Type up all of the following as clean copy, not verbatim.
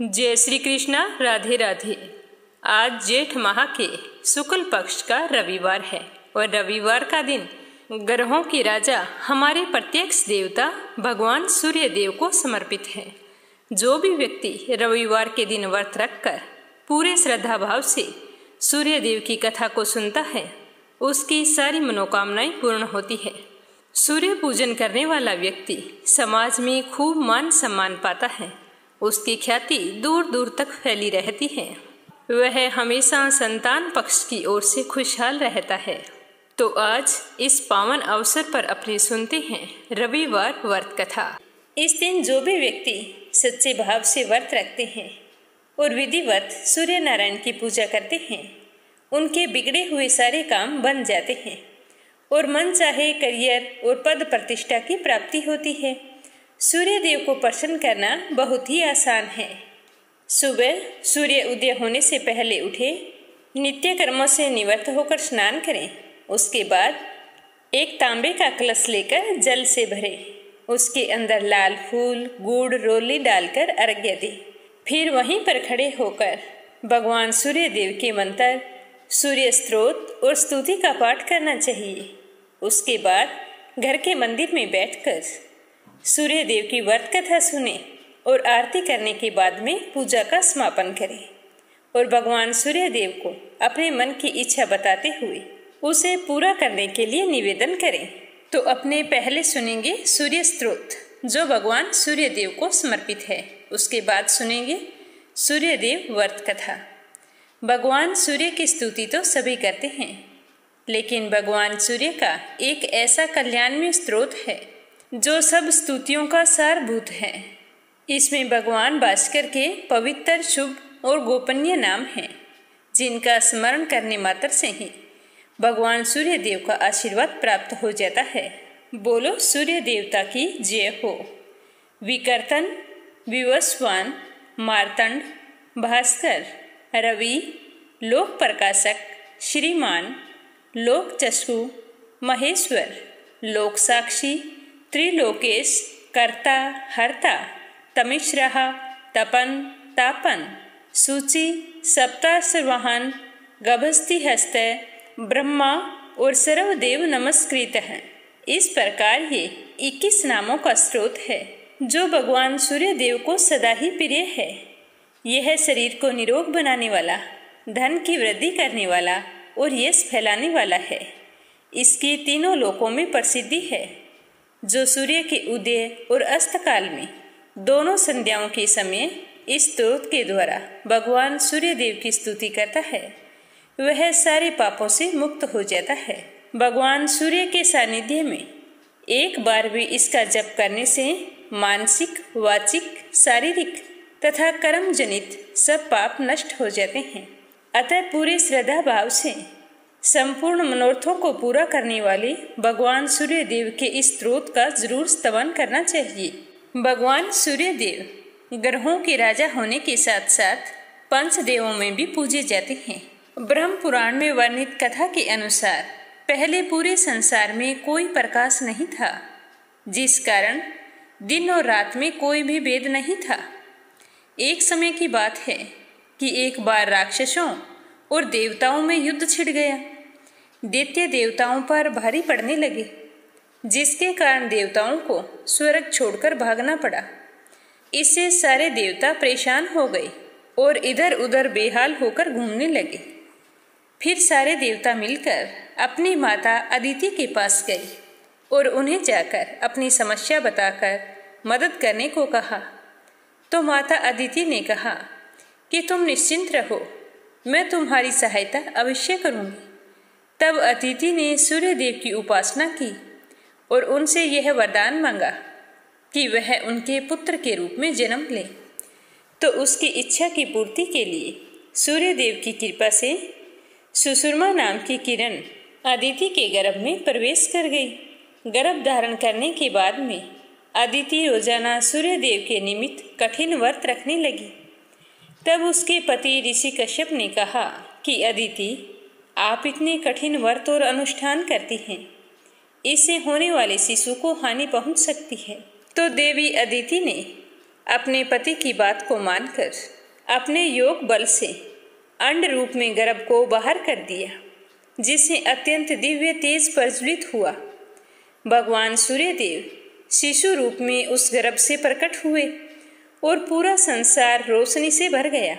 जय श्री कृष्णा। राधे राधे। आज जेठ माह के शुक्ल पक्ष का रविवार है और रविवार का दिन ग्रहों के राजा हमारे प्रत्यक्ष देवता भगवान सूर्य देव को समर्पित है। जो भी व्यक्ति रविवार के दिन व्रत रखकर पूरे श्रद्धा भाव से सूर्य देव की कथा को सुनता है, उसकी सारी मनोकामनाएं पूर्ण होती है। सूर्य पूजन करने वाला व्यक्ति समाज में खूब मान सम्मान पाता है। उसकी ख्याति दूर दूर तक फैली रहती है। वह हमेशा संतान पक्ष की ओर से खुशहाल रहता है। तो आज इस पावन अवसर पर अपने सुनते हैं रविवार व्रत कथा। इस दिन जो भी व्यक्ति सच्चे भाव से व्रत रखते हैं और विधिवत सूर्य नारायण की पूजा करते हैं, उनके बिगड़े हुए सारे काम बन जाते हैं और मन चाहे करियर और पद प्रतिष्ठा की प्राप्ति होती है। सूर्य देव को प्रसन्न करना बहुत ही आसान है। सुबह सूर्य उदय होने से पहले उठे, नित्य कर्मों से निवृत्त होकर स्नान करें। उसके बाद एक तांबे का कलश लेकर जल से भरें। उसके अंदर लाल फूल, गुड़, रोली डालकर अर्घ्य दें। फिर वहीं पर खड़े होकर भगवान सूर्य देव के मंत्र, सूर्य स्तोत्र और स्तुति का पाठ करना चाहिए। उसके बाद घर के मंदिर में बैठकर सूर्य देव की व्रत कथा सुने और आरती करने के बाद में पूजा का समापन करें और भगवान सूर्य देव को अपने मन की इच्छा बताते हुए उसे पूरा करने के लिए निवेदन करें। तो अपने पहले सुनेंगे सूर्य स्तोत्र जो भगवान सूर्य देव को समर्पित है। उसके बाद सुनेंगे सूर्य देव व्रत कथा। भगवान सूर्य की स्तुति तो सभी करते हैं, लेकिन भगवान सूर्य का एक ऐसा कल्याणमय स्रोत है जो सब स्तुतियों का सारभूत है। इसमें भगवान भास्कर के पवित्र, शुभ और गोपनीय नाम हैं, जिनका स्मरण करने मात्र से ही भगवान सूर्य देव का आशीर्वाद प्राप्त हो जाता है। बोलो सूर्य देवता की जय हो। विकर्तन, विवस्वान, मार्तंड, भास्कर, रवि, लोक प्रकाशक, श्रीमान, लोक चक्षु, महेश्वर, लोक साक्षी, त्रिलोकेश, कर्ता, हर्ता, तमिश्रः, तपन, तापन, सूचि, सप्ताश्रवाहन, गभस्ति हस्त, ब्रह्मा और सर्वदेव नमस्कृत हैं। इस प्रकार ये 21 नामों का स्रोत है जो भगवान सूर्य देव को सदा ही प्रिय है। यह शरीर को निरोग बनाने वाला, धन की वृद्धि करने वाला और यश फैलाने वाला है। इसकी तीनों लोकों में प्रसिद्धि है। जो सूर्य के उदय और अस्त काल में दोनों संध्याओं के समय इस स्तोत्र के द्वारा भगवान सूर्य देव की स्तुति करता है, वह सारे पापों से मुक्त हो जाता है। भगवान सूर्य के सानिध्य में एक बार भी इसका जप करने से मानसिक, वाचिक, शारीरिक तथा कर्म जनित सब पाप नष्ट हो जाते हैं। अतः पूरे श्रद्धा भाव से संपूर्ण मनोरथों को पूरा करने वाले भगवान सूर्य देव के इस स्त्रोत का जरूर स्तवन करना चाहिए। भगवान सूर्य देव ग्रहों के राजा होने के साथ साथ पंचदेवों में भी पूजे जाते हैं। ब्रह्म पुराण में वर्णित कथा के अनुसार पहले पूरे संसार में कोई प्रकाश नहीं था, जिस कारण दिन और रात में कोई भी भेद नहीं था। एक समय की बात है कि एक बार राक्षसों और देवताओं में युद्ध छिड़ गया। दैत्य देवताओं पर भारी पड़ने लगे, जिसके कारण देवताओं को स्वर्ग छोड़कर भागना पड़ा। इससे सारे देवता परेशान हो गए और इधर उधर बेहाल होकर घूमने लगे। फिर सारे देवता मिलकर अपनी माता अदिति के पास गए और उन्हें जाकर अपनी समस्या बताकर मदद करने को कहा। तो माता अदिति ने कहा कि तुम निश्चिंत रहो, मैं तुम्हारी सहायता अवश्य करूंगी। तब अदिति ने सूर्य देव की उपासना की और उनसे यह वरदान मांगा कि वह उनके पुत्र के रूप में जन्म ले। तो उसकी इच्छा की पूर्ति के लिए सूर्य देव की कृपा से सुषुम्ना नाम की किरण अदिति के गर्भ में प्रवेश कर गई। गर्भ धारण करने के बाद में अदिति रोजाना सूर्य देव के निमित्त कठिन व्रत रखने लगी। तब उसके पति ऋषि कश्यप ने कहा कि अदिति, आप इतने कठिन व्रत और अनुष्ठान करती हैं, इससे होने वाले शिशु को हानि पहुंच सकती है। तो देवी अदिति ने अपने पति की बात को मानकर अपने योग बल से अंड रूप में गर्भ को बाहर कर दिया, जिससे अत्यंत दिव्य तेज प्रज्वलित हुआ। भगवान सूर्यदेव शिशु रूप में उस गर्भ से प्रकट हुए और पूरा संसार रोशनी से भर गया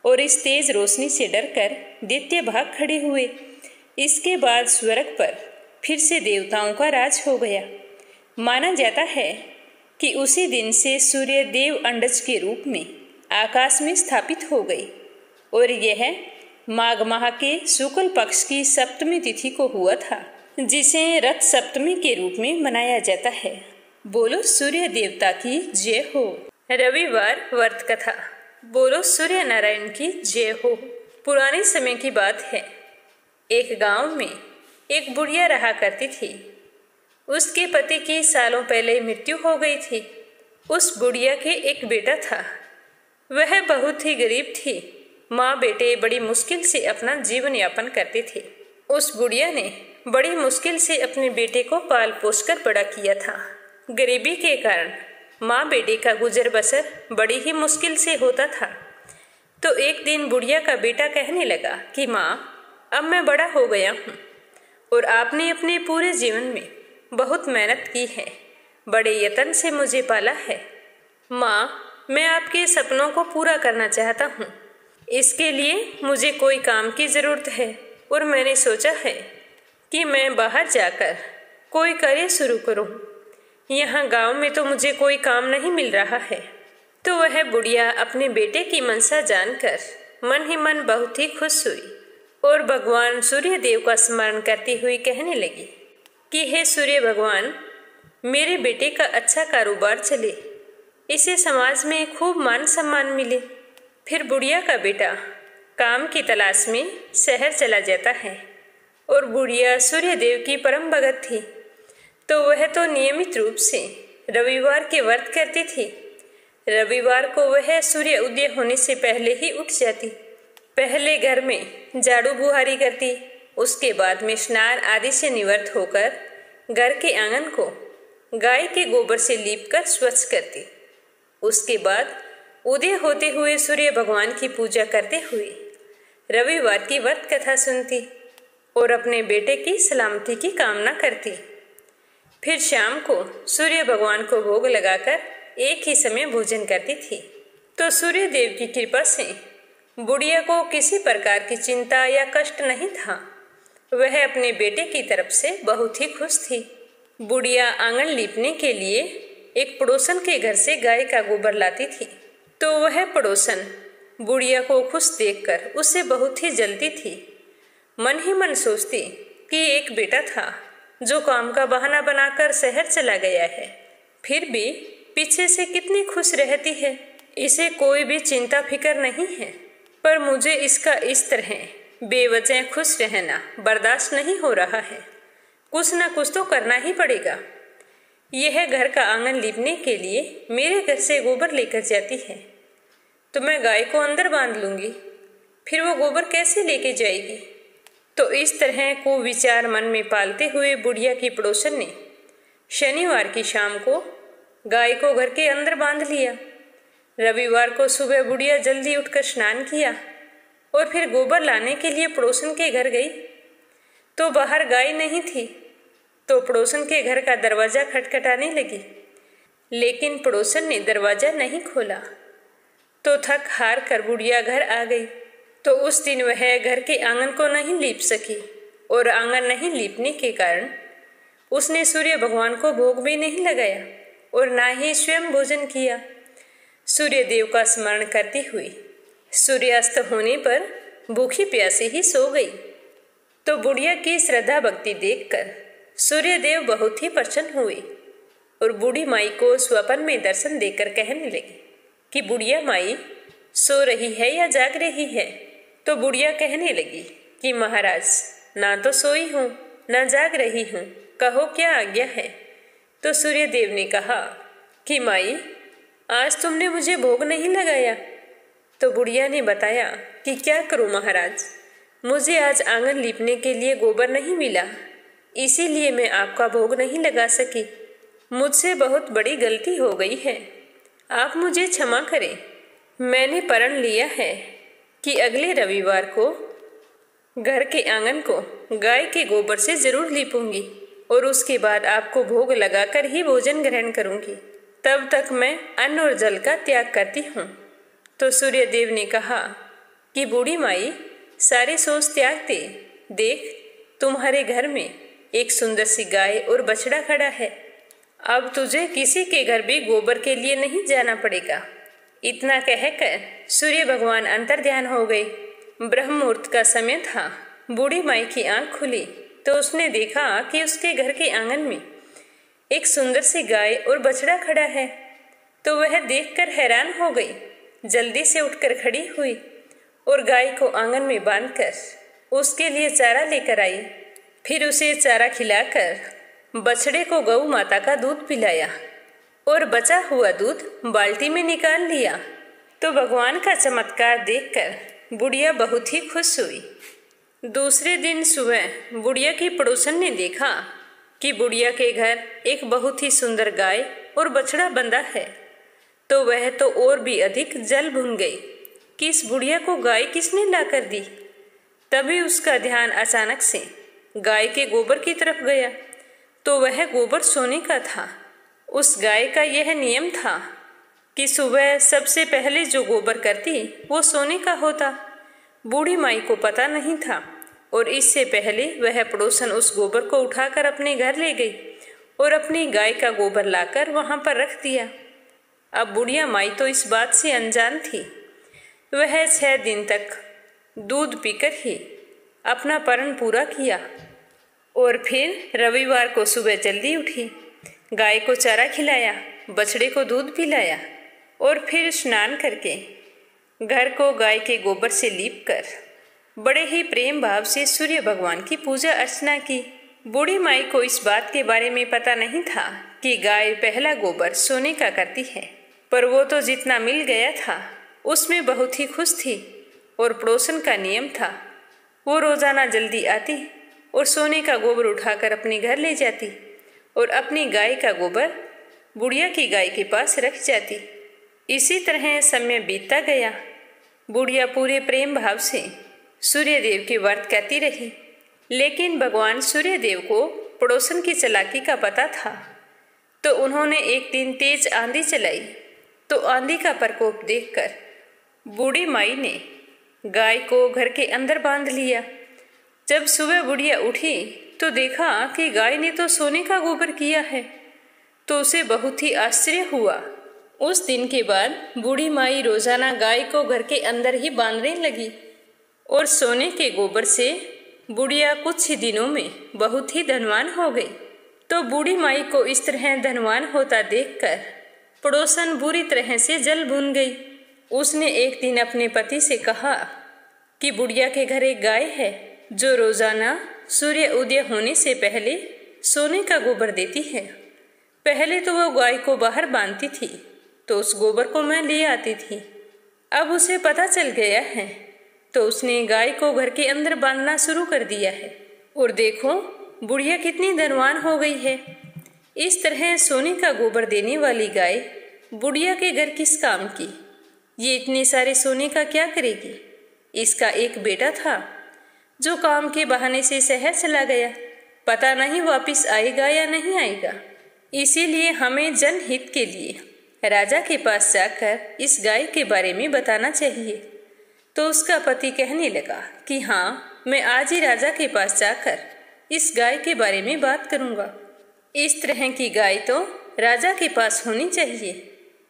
और इस तेज रोशनी से डरकर दैत्य भाग खड़े हुए। इसके बाद स्वर्ग पर फिर से देवताओं का राज हो गया। माना जाता है कि उसी दिन से सूर्य देव अंडज के रूप में आकाश में स्थापित हो गई और यह माघ माह के शुक्ल पक्ष की सप्तमी तिथि को हुआ था, जिसे रथ सप्तमी के रूप में मनाया जाता है। बोलो सूर्य देवता की जय हो। रविवार व्रत कथा। बोलो सूर्य नारायण की जय हो। पुराने समय की बात है। एक गांव में एक बुढ़िया रहा करती थी। उसके पति की सालों पहले मृत्यु हो गई थी। उस बुढ़िया के एक बेटा था। वह बहुत ही गरीब थी। माँ बेटे बड़ी मुश्किल से अपना जीवन यापन करते थे। उस बुढ़िया ने बड़ी मुश्किल से अपने बेटे को पाल पोस कर बड़ा किया था। गरीबी के कारण माँ बेटे का गुजर बसर बड़ी ही मुश्किल से होता था। तो एक दिन बुढ़िया का बेटा कहने लगा कि माँ, अब मैं बड़ा हो गया हूँ और आपने अपने पूरे जीवन में बहुत मेहनत की है, बड़े यत्न से मुझे पाला है। माँ, मैं आपके सपनों को पूरा करना चाहता हूँ। इसके लिए मुझे कोई काम की ज़रूरत है और मैंने सोचा है कि मैं बाहर जाकर कोई कार्य शुरू करूँ। यहाँ गांव में तो मुझे कोई काम नहीं मिल रहा है। तो वह बुढ़िया अपने बेटे की मनसा जानकर मन ही मन बहुत ही खुश हुई और भगवान सूर्य देव का स्मरण करती हुई कहने लगी कि हे सूर्य भगवान, मेरे बेटे का अच्छा कारोबार चले, इसे समाज में खूब मान सम्मान मिले। फिर बुढ़िया का बेटा काम की तलाश में शहर चला जाता है और बुढ़िया सूर्य देव की परम भगत थी। तो वह तो नियमित रूप से रविवार के व्रत करती थी। रविवार को वह सूर्य उदय होने से पहले ही उठ जाती। पहले घर में झाड़ू बुहारी करती, उसके बाद में स्नान आदि से निवृत्त होकर घर के आंगन को गाय के गोबर से लीपकर स्वच्छ करती। उसके बाद उदय होते हुए सूर्य भगवान की पूजा करते हुए रविवार की व्रत कथा सुनती और अपने बेटे की सलामती की कामना करती। फिर शाम को सूर्य भगवान को भोग लगाकर एक ही समय भोजन करती थी। तो सूर्य देव की कृपा से बुढ़िया को किसी प्रकार की चिंता या कष्ट नहीं था। वह अपने बेटे की तरफ से बहुत ही खुश थी। बुढ़िया आंगन लीपने के लिए एक पड़ोसन के घर से गाय का गोबर लाती थी। तो वह पड़ोसन बुढ़िया को खुश देखकर उससे बहुत ही जलती थी। मन ही मन सोचती कि एक बेटा था जो काम का बहाना बनाकर शहर चला गया है, फिर भी पीछे से कितनी खुश रहती है। इसे कोई भी चिंता फिक्र नहीं है, पर मुझे इसका इस तरह बेवजह खुश रहना बर्दाश्त नहीं हो रहा है। कुछ न कुछ तो करना ही पड़ेगा। यह घर का आंगन लीपने के लिए मेरे घर से गोबर लेकर जाती है, तो मैं गाय को अंदर बांध लूंगी, फिर वो गोबर कैसे लेके जाएगी। तो इस तरह को विचार मन में पालते हुए बुढ़िया की पड़ोसन ने शनिवार की शाम को गाय को घर के अंदर बांध लिया। रविवार को सुबह बुढ़िया जल्दी उठकर स्नान किया और फिर गोबर लाने के लिए पड़ोसन के घर गई। तो बाहर गाय नहीं थी। तो पड़ोसन के घर का दरवाजा खटखटाने लगी, लेकिन पड़ोसन ने दरवाजा नहीं खोला। तो थक हार कर बुढ़िया घर आ गई। तो उस दिन वह घर के आंगन को नहीं लीप सकी और आंगन नहीं लीपने के कारण उसने सूर्य भगवान को भोग भी नहीं लगाया और ना ही स्वयं भोजन किया। सूर्य देव का स्मरण करती हुई सूर्यास्त होने पर भूखी प्यासी ही सो गई। तो बुढ़िया की श्रद्धा भक्ति देखकर सूर्य देव बहुत ही प्रसन्न हुए और बूढ़ी माई को स्वप्न में दर्शन देकर कहने लगी कि बुढ़िया माई सो रही है या जाग रही है। तो बुढ़िया कहने लगी कि महाराज, ना तो सोई हूँ ना जाग रही हूँ, कहो क्या आज्ञा है। तो सूर्य देव ने कहा कि माई, आज तुमने मुझे भोग नहीं लगाया। तो बुढ़िया ने बताया कि क्या करूं महाराज, मुझे आज आंगन लीपने के लिए गोबर नहीं मिला, इसीलिए मैं आपका भोग नहीं लगा सकी। मुझसे बहुत बड़ी गलती हो गई है। आप मुझे क्षमा करें। मैंने प्रण लिया है कि अगले रविवार को घर के आंगन को गाय के गोबर से जरूर लीपूंगी और उसके बाद आपको भोग लगाकर ही भोजन ग्रहण करूंगी। तब तक मैं अन्न और जल का त्याग करती हूँ। तो सूर्य देव ने कहा कि बूढ़ी माई, सारी सोच त्याग दे। देख, तुम्हारे घर में एक सुंदर सी गाय और बछड़ा खड़ा है। अब तुझे किसी के घर भी गोबर के लिए नहीं जाना पड़ेगा। इतना कहकर सूर्य भगवान अंतर्ध्यान हो गए। ब्रह्म मुहूर्त का समय था। बूढ़ी माई की आंख खुली तो उसने देखा कि उसके घर के आंगन में एक सुंदर सी गाय और बछड़ा खड़ा है। तो वह देखकर हैरान हो गई। जल्दी से उठकर खड़ी हुई और गाय को आंगन में बांधकर उसके लिए चारा लेकर आई। फिर उसे चारा खिलाकर बछड़े को गौ माता का दूध पिलाया और बचा हुआ दूध बाल्टी में निकाल लिया। तो भगवान का चमत्कार देखकर बुढ़िया बहुत ही खुश हुई। दूसरे दिन सुबह बुढ़िया की पड़ोसन ने देखा कि बुढ़िया के घर एक बहुत ही सुंदर गाय और बछड़ा बंधा है। तो वह तो और भी अधिक जल भून गई कि इस बुढ़िया को गाय किसने ला कर दी। तभी उसका ध्यान अचानक से गाय के गोबर की तरफ गया। तो वह गोबर सोने का था। उस गाय का यह नियम था कि सुबह सबसे पहले जो गोबर करती वो सोने का होता। बूढ़ी माई को पता नहीं था और इससे पहले वह पड़ोसन उस गोबर को उठाकर अपने घर ले गई और अपनी गाय का गोबर लाकर वहां पर रख दिया। अब बुढ़िया माई तो इस बात से अनजान थी। वह 6 दिन तक दूध पीकर ही अपना प्रण पूरा किया और फिर रविवार को सुबह जल्दी उठी, गाय को चारा खिलाया, बछड़े को दूध पिलाया और फिर स्नान करके घर को गाय के गोबर से लीपकर बड़े ही प्रेम भाव से सूर्य भगवान की पूजा अर्चना की। बूढ़ी माई को इस बात के बारे में पता नहीं था कि गाय पहला गोबर सोने का करती है, पर वो तो जितना मिल गया था उसमें बहुत ही खुश थी। और पड़ोसन का नियम था, वो रोजाना जल्दी आती और सोने का गोबर उठाकर अपने घर ले जाती और अपनी गाय का गोबर बुढ़िया की गाय के पास रख जाती। इसी तरह समय बीतता गया। बुढ़िया पूरे प्रेम भाव से सूर्यदेव के व्रत करती रही, लेकिन भगवान सूर्यदेव को पड़ोसन की चालाकी का पता था। तो उन्होंने एक दिन तेज आंधी चलाई। तो आंधी का प्रकोप देखकर बूढ़ी माई ने गाय को घर के अंदर बांध लिया। जब सुबह बुढ़िया उठी तो देखा कि गाय ने तो सोने का गोबर किया है। तो उसे बहुत ही आश्चर्य हुआ। उस दिन के बाद बूढ़ी माई रोजाना गाय को घर के अंदर ही बांधने लगी और सोने के गोबर से बुढ़िया कुछ ही दिनों में बहुत ही धनवान हो गई। तो बूढ़ी माई को इस तरह धनवान होता देखकर पड़ोसन बुरी तरह से जल भून गई। उसने एक दिन अपने पति से कहा कि बुढ़िया के घर एक गाय है जो रोजाना सूर्य उदय होने से पहले सोने का गोबर देती है। पहले तो वो गाय को बाहर बांधती थी तो उस गोबर को मैं ले आती थी। अब उसे पता चल गया है तो उसने गाय को घर के अंदर बांधना शुरू कर दिया है और देखो बुढ़िया कितनी धनवान हो गई है। इस तरह सोने का गोबर देने वाली गाय बुढ़िया के घर किस काम की? ये इतने सारे सोने का क्या करेगी? इसका एक बेटा था जो काम के बहाने से शहर चला गया, पता नहीं वापिस आएगा या नहीं आएगा। इसीलिए हमें जनहित के लिए राजा के पास जाकर इस गाय के बारे में बताना चाहिए। तो उसका पति कहने लगा कि हाँ, मैं आज ही राजा के पास जाकर इस गाय के बारे में बात करूंगा। इस तरह की गाय तो राजा के पास होनी चाहिए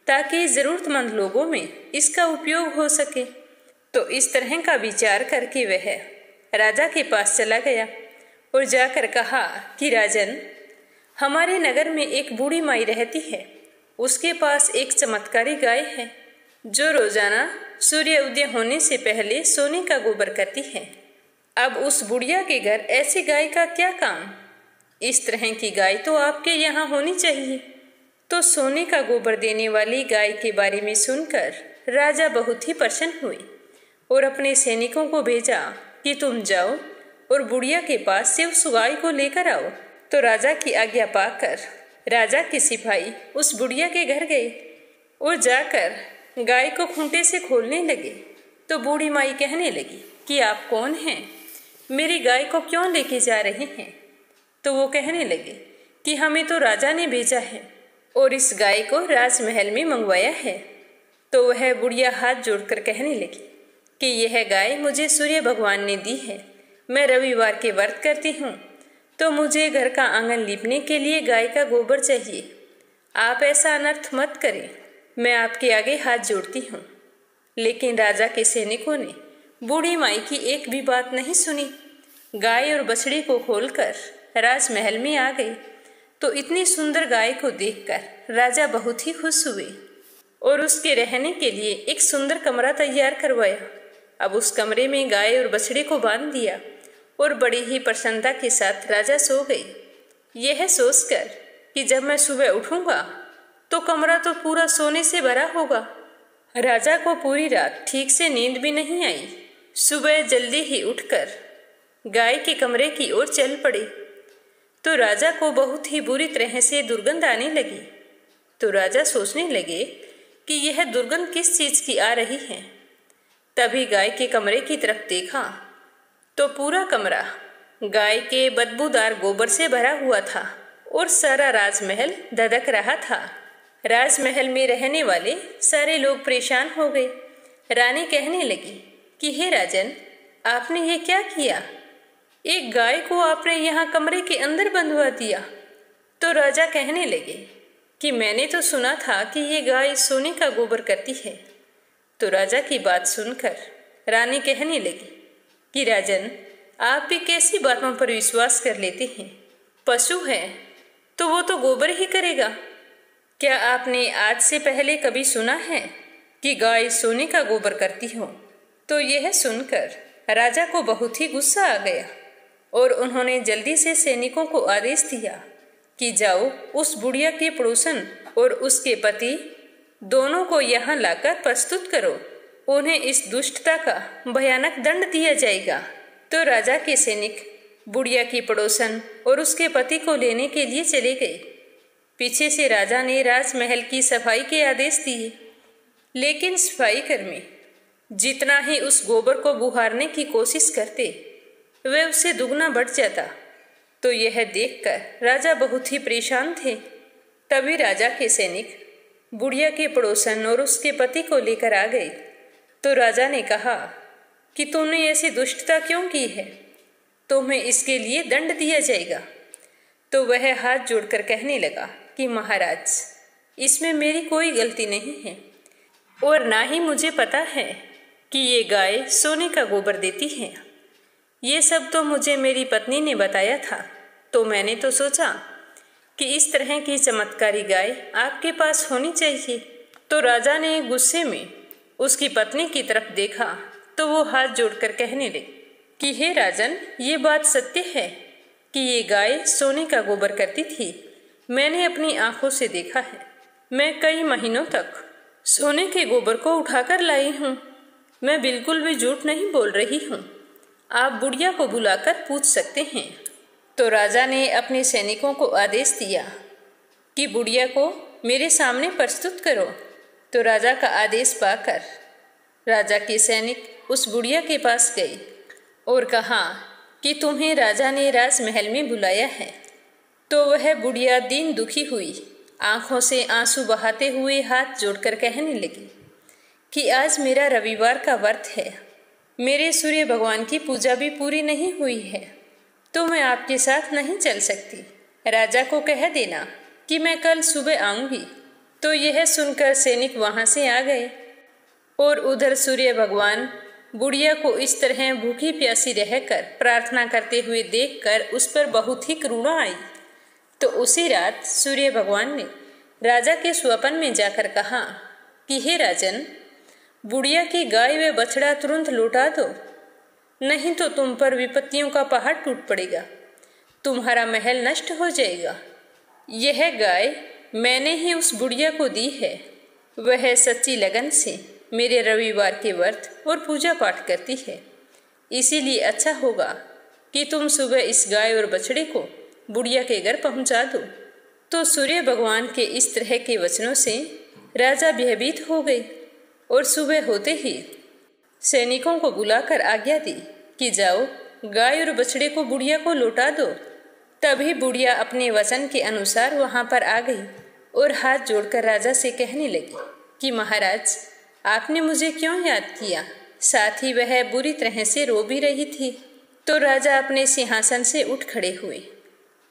ताकि जरूरतमंद लोगों में इसका उपयोग हो सके। तो इस तरह का विचार करके वह राजा के पास चला गया और जाकर कहा कि राजन, हमारे नगर में एक बूढ़ी माई रहती है। उसके पास एक चमत्कारी गाय है जो रोजाना सूर्य उदय होने से पहले सोने का गोबर करती है। अब उस बुढ़िया के घर ऐसी गाय का क्या काम? इस तरह की गाय तो आपके यहाँ होनी चाहिए। तो सोने का गोबर देने वाली गाय के बारे में सुनकर राजा बहुत ही प्रसन्न हुए और अपने सैनिकों को भेजा कि तुम जाओ और बुढ़िया के पास से उस गाय को लेकर आओ। तो राजा की आज्ञा पाकर राजा के सिपाही उस बुढ़िया के घर गए और जाकर गाय को खूंटे से खोलने लगे तो बूढ़ी माई कहने लगी कि आप कौन हैं, मेरी गाय को क्यों लेके जा रहे हैं। तो वो कहने लगे कि हमें तो राजा ने भेजा है और इस गाय को राजमहल में मंगवाया है। तो वह बुढ़िया हाथ जोड़कर कहने लगी कि यह गाय मुझे सूर्य भगवान ने दी है। मैं रविवार के व्रत करती हूँ, तो मुझे घर का आंगन लीपने के लिए गाय का गोबर चाहिए। आप ऐसा अनर्थ मत करें, मैं आपके आगे हाथ जोड़ती हूँ। लेकिन राजा के सैनिकों ने बूढ़ी माई की एक भी बात नहीं सुनी। गाय और बछड़ी को खोलकर राजमहल में आ गई तो इतनी सुंदर गाय को देखकर राजा बहुत ही खुश हुए और उसके रहने के लिए एक सुंदर कमरा तैयार करवाया। अब उस कमरे में गाय और बछड़े को बांध दिया और बड़ी ही प्रसन्नता के साथ राजा सो गए, यह सोचकर कि जब मैं सुबह उठूंगा तो कमरा तो पूरा सोने से भरा होगा। राजा को पूरी रात ठीक से नींद भी नहीं आई। सुबह जल्दी ही उठकर गाय के कमरे की ओर चल पड़े तो राजा को बहुत ही बुरी तरह से दुर्गंध आने लगी। तो राजा सोचने लगे कि यह दुर्गंध किस चीज की आ रही है। तभी गाय के कमरे की तरफ देखा तो पूरा कमरा गाय के बदबूदार गोबर से भरा हुआ था और सारा राजमहल धधक रहा था। राजमहल में रहने वाले सारे लोग परेशान हो गए। रानी कहने लगी कि हे राजन, आपने ये क्या किया, एक गाय को आपने यहाँ कमरे के अंदर बंधवा दिया। तो राजा कहने लगे कि मैंने तो सुना था कि ये गाय सोने का गोबर करती है। तो राजा की बात सुनकर रानी कहने लगी कि राजन, आप भी कैसी बातों पर विश्वास कर लेते हैं। पशु है तो वो तो गोबर ही करेगा। क्या आपने आज से पहले कभी सुना है कि गाय सोने का गोबर करती हो? तो यह सुनकर राजा को बहुत ही गुस्सा आ गया और उन्होंने जल्दी से सैनिकों को आदेश दिया कि जाओ उस बुढ़िया के पड़ोसन और उसके पति दोनों को यहाँ लाकर प्रस्तुत करो, उन्हें इस दुष्टता का भयानक दंड दिया जाएगा। तो राजा के सैनिक बुढ़िया की पड़ोसन और उसके पति को लेने के लिए चले गए। पीछे से राजा ने राजमहल की सफाई के आदेश दिए, लेकिन सफाई कर्मी जितना ही उस गोबर को बुहारने की कोशिश करते वह उससे दुगना बढ़ जाता। तो यह देखकर राजा बहुत ही परेशान थे। तभी राजा के सैनिक बुढ़िया के पड़ोसन और उसके पति को लेकर आ गए। तो राजा ने कहा कि तुमने ऐसी दुष्टता क्यों की है, तुम्हें इसके लिए दंड दिया जाएगा। तो वह हाथ जोड़कर कहने लगा कि महाराज, इसमें मेरी कोई गलती नहीं है और ना ही मुझे पता है कि ये गाय सोने का गोबर देती है। ये सब तो मुझे मेरी पत्नी ने बताया था, तो मैंने तो सोचा कि इस तरह की चमत्कारी गाय आपके पास होनी चाहिए। तो राजा ने गुस्से में उसकी पत्नी की तरफ देखा तो वो हाथ जोड़कर कहने लगी कि हे राजन, ये बात सत्य है कि ये गाय सोने का गोबर करती थी। मैंने अपनी आंखों से देखा है। मैं कई महीनों तक सोने के गोबर को उठाकर लाई हूँ। मैं बिल्कुल भी झूठ नहीं बोल रही हूँ। आप बुढ़िया को बुलाकर पूछ सकते हैं। तो राजा ने अपने सैनिकों को आदेश दिया कि बुढ़िया को मेरे सामने प्रस्तुत करो। तो राजा का आदेश पाकर राजा के सैनिक उस बुढ़िया के पास गए और कहा कि तुम्हें राजा ने राजमहल में बुलाया है। तो वह बुढ़िया दीन दुखी हुई, आंखों से आंसू बहाते हुए हाथ जोड़कर कहने लगी कि आज मेरा रविवार का व्रत है, मेरे सूर्य भगवान की पूजा भी पूरी नहीं हुई है, तो मैं आपके साथ नहीं चल सकती। राजा को कह देना कि मैं कल सुबह आऊंगी। तो यह सुनकर सैनिक वहां से आ गए और उधर सूर्य भगवान बुढ़िया को इस तरह भूखी प्यासी रहकर प्रार्थना करते हुए देखकर उस पर बहुत ही करुणा आई। तो उसी रात सूर्य भगवान ने राजा के स्वप्न में जाकर कहा कि हे राजन, बुढ़िया की गाय व बछड़ा तुरंत लौटा दो, नहीं तो तुम पर विपत्तियों का पहाड़ टूट पड़ेगा, तुम्हारा महल नष्ट हो जाएगा। यह गाय मैंने ही उस बुढ़िया को दी है। वह सच्ची लगन से मेरे रविवार के व्रत और पूजा पाठ करती है, इसीलिए अच्छा होगा कि तुम सुबह इस गाय और बछड़े को बुढ़िया के घर पहुंचा दो। तो सूर्य भगवान के इस तरह के वचनों से राजा भयभीत हो गए और सुबह होते ही सैनिकों को बुलाकर आज्ञा दी कि जाओ गाय और बछड़े को बुढ़िया को लौटा दो। तभी बुढ़िया अपने वचन के अनुसार वहां पर आ गई और हाथ जोड़कर राजा से कहने लगी कि महाराज, आपने मुझे क्यों याद किया। साथ ही वह बुरी तरह से रो भी रही थी। तो राजा अपने सिंहासन से उठ खड़े हुए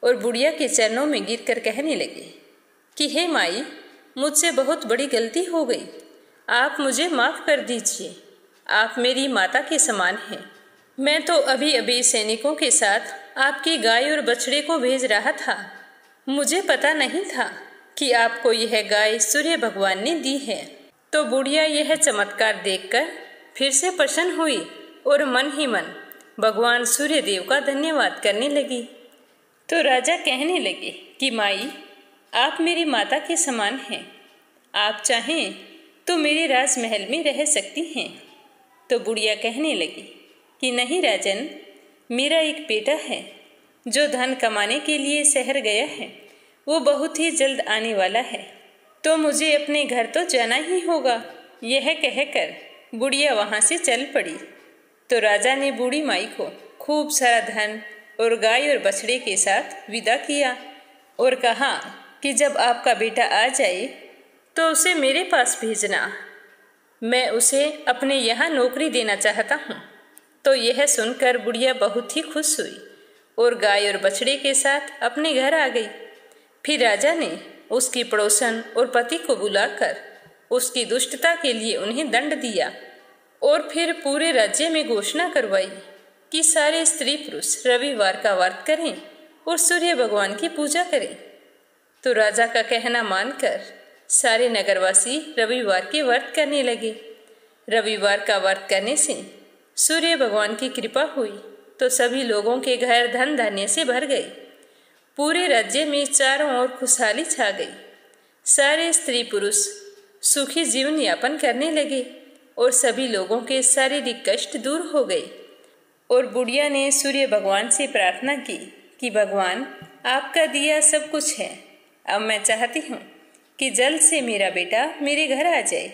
और बुढ़िया के चरणों में गिरकर कहने लगे कि हे माई, मुझसे बहुत बड़ी गलती हो गई, आप मुझे माफ़ कर दीजिए। आप मेरी माता के समान हैं। मैं तो अभी अभी सैनिकों के साथ आपकी गाय और बछड़े को भेज रहा था। मुझे पता नहीं था कि आपको यह गाय सूर्य भगवान ने दी है। तो बुढ़िया यह चमत्कार देखकर फिर से प्रसन्न हुई और मन ही मन भगवान सूर्य देव का धन्यवाद करने लगी। तो राजा कहने लगे कि माई, आप मेरी माता के समान हैं। आप चाहें तो मेरे राजमहल में रह सकती हैं। तो बुढ़िया कहने लगी कि नहीं राजन, मेरा एक बेटा है जो धन कमाने के लिए शहर गया है। वो बहुत ही जल्द आने वाला है, तो मुझे अपने घर तो जाना ही होगा। यह कहकर बुढ़िया वहाँ से चल पड़ी। तो राजा ने बूढ़ी माई को खूब सारा धन और गाय और बछड़े के साथ विदा किया और कहा कि जब आपका बेटा आ जाए तो उसे मेरे पास भेजना। मैं उसे अपने यहाँ नौकरी देना चाहता हूँ। तो यह सुनकर बुढ़िया बहुत ही खुश हुई और गाय और बछड़े के साथ अपने घर आ गई। फिर राजा ने उसकी पड़ोसन और पति को बुलाकर उसकी दुष्टता के लिए उन्हें दंड दिया और फिर पूरे राज्य में घोषणा करवाई कि सारे स्त्री पुरुष रविवार का व्रत करें और सूर्य भगवान की पूजा करें। तो राजा का कहना मानकर सारे नगरवासी रविवार के व्रत करने लगे। रविवार का व्रत करने से सूर्य भगवान की कृपा हुई तो सभी लोगों के घर धन धान्य से भर गए। पूरे राज्य में चारों ओर खुशहाली छा गई। सारे स्त्री पुरुष सुखी जीवन यापन करने लगे और सभी लोगों के शारीरिक कष्ट दूर हो गए। और बुढ़िया ने सूर्य भगवान से प्रार्थना की कि भगवान, आपका दिया सब कुछ है। अब मैं चाहती हूँ कि जल्द से मेरा बेटा मेरे घर आ जाए।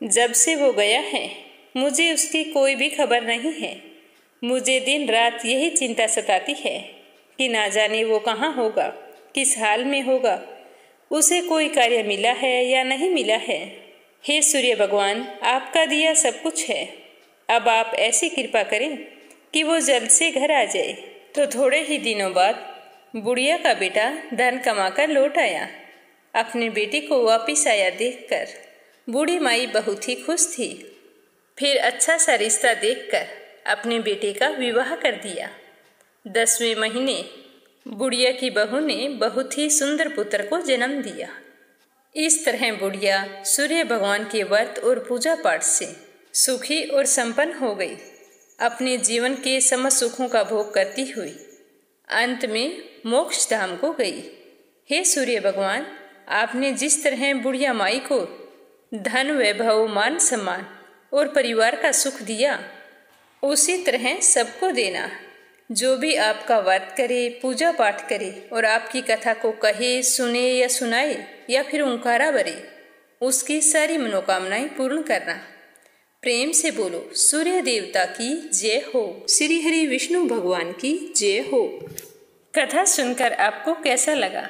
जब से वो गया है मुझे उसकी कोई भी खबर नहीं है। मुझे दिन रात यही चिंता सताती है कि ना जाने वो कहाँ होगा, किस हाल में होगा, उसे कोई कार्य मिला है या नहीं मिला है। हे सूर्य भगवान, आपका दिया सब कुछ है। अब आप ऐसी कृपा करें कि वो जल्द से घर आ जाए। तो थोड़े ही दिनों बाद बुढ़िया का बेटा धन कमाकर लौट आया। अपने बेटे को वापिस आया देखकर बूढ़ी माई बहुत ही खुश थी। फिर अच्छा सा रिश्ता देखकर अपने बेटे का विवाह कर दिया। 10वें महीने बुढ़िया की बहू ने बहुत ही सुंदर पुत्र को जन्म दिया। इस तरह बुढ़िया सूर्य भगवान के व्रत और पूजा पाठ से सुखी और संपन्न हो गई। अपने जीवन के समस्त सुखों का भोग करती हुई अंत में मोक्ष धाम को गई। हे सूर्य भगवान, आपने जिस तरह बुढ़िया माई को धन, वैभव, मान सम्मान और परिवार का सुख दिया, उसी तरह सबको देना। जो भी आपका व्रत करे, पूजा पाठ करे और आपकी कथा को कहे, सुने या सुनाए या फिर ओंकारा भरे, उसकी सारी मनोकामनाएं पूर्ण करना। प्रेम से बोलो सूर्य देवता की जय हो, श्री हरि विष्णु भगवान की जय हो। कथा सुनकर आपको कैसा लगा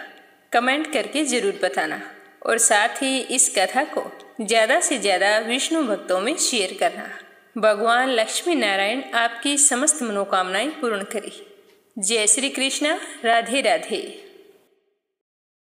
कमेंट करके जरूर बताना और साथ ही इस कथा को ज़्यादा से ज़्यादा विष्णु भक्तों में शेयर करना। भगवान लक्ष्मी नारायण आपकी समस्त मनोकामनाएं पूर्ण करें। जय श्री कृष्ण। राधे राधे।